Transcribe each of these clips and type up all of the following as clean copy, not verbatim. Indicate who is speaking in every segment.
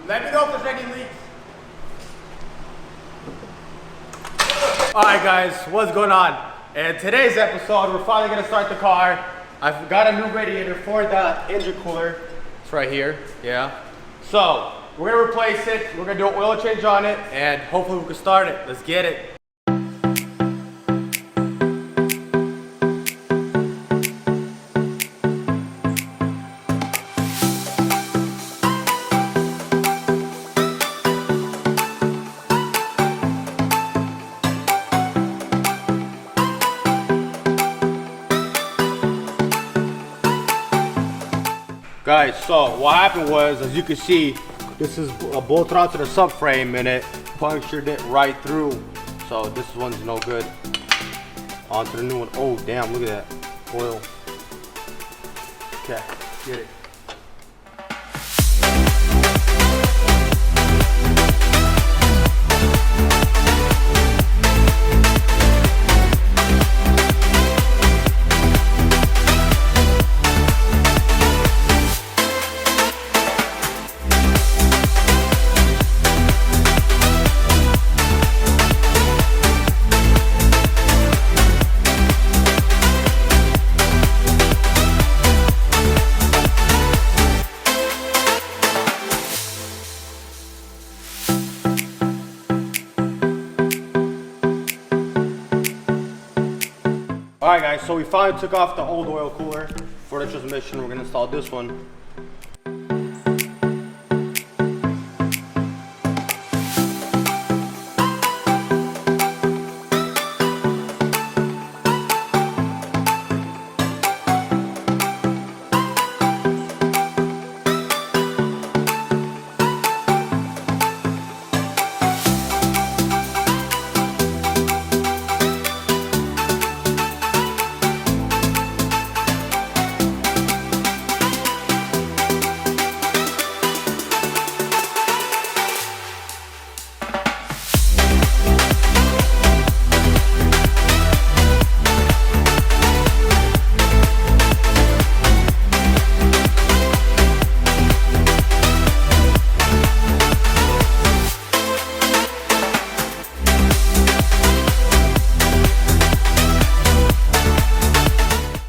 Speaker 1: Let me know if there's any leaks. Alright guys, what's going on? In today's episode, we're finally gonna start the car. I've got a new radiator for the engine cooler. It's right here, yeah. So, we're gonna replace it. We're gonna do an oil change on it, and hopefully we can start it. Let's get it. Guys, so what happened was, as you can see, this is bolted onto the subframe and it punctured it right through. So this one's no good. Onto the new one. Oh damn, look at that oil. Okay, get it. Alright guys, so we finally took off the old oil cooler for the transmission. We're going to install this one.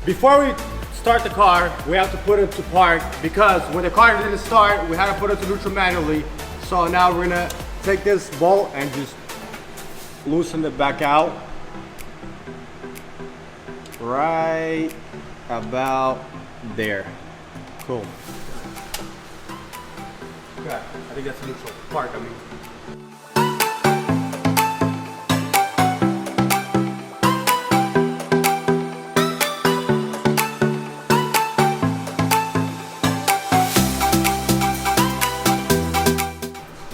Speaker 1: Before we start the car, we have to put it to park because when the car didn't start, we had to put it to neutral manually. So now we're gonna take this bolt and just loosen it back out. Right about there. Cool. Okay, I think that's neutral. Park, I mean.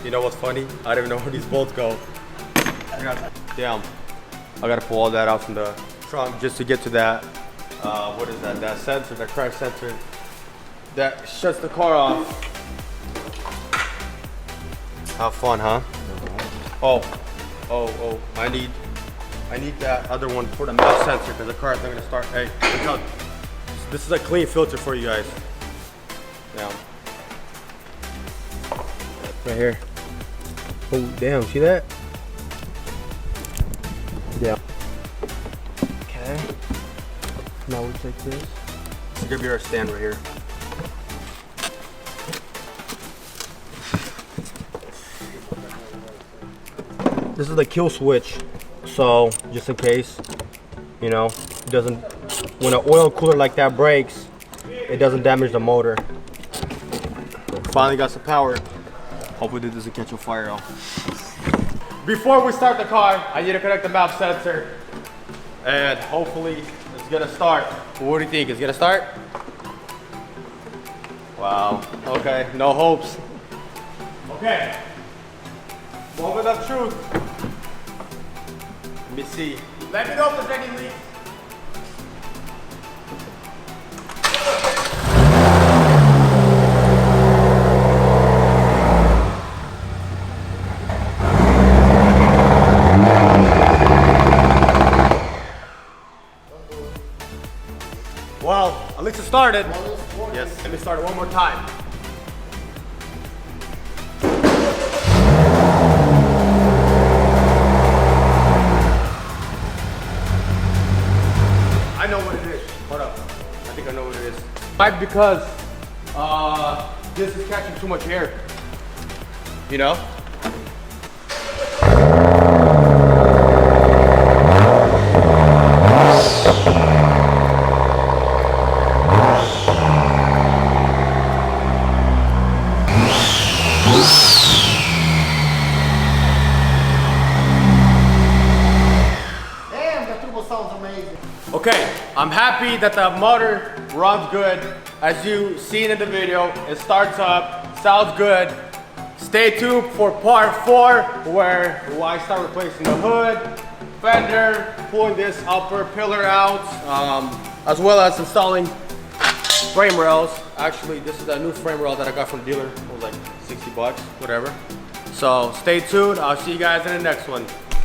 Speaker 1: You know what's funny? I don't even know where these bolts go. Damn. I gotta pull all that out from the trunk just to get to that, what is that? That sensor, that crash sensor that shuts the car off. How fun, huh? Oh, I need that other one for the mouth sensor because the car is not gonna start. Hey, look out. This is a clean filter for you guys. Yeah. Right here. Oh, damn, see that? Yeah. Okay. Now we take this. It's gonna be our stand right here. This is the kill switch. So, just in case, you know, it doesn't, when an oil cooler like that breaks, it doesn't damage the motor. Finally got some power. Hopefully this doesn't catch on fire though. Before we start the car, I need to connect the map sensor. And hopefully it's gonna start. What do you think? It's gonna start? Wow. Okay, no hopes. Okay. Moment of truth. Let me see. Let me know if there's any leaks. Well, at least it started. Yes, let me start it one more time. Why? Because this is catching too much air. You know? Okay, I'm happy that the motor runs good. As you seen in the video, it starts up, sounds good. Stay tuned for part 4 where I start replacing the hood, fender, pulling this upper pillar out, as well as installing frame rails. Actually, this is a new frame rail that I got from the dealer. It was like 60 bucks, whatever. So stay tuned, I'll see you guys in the next one.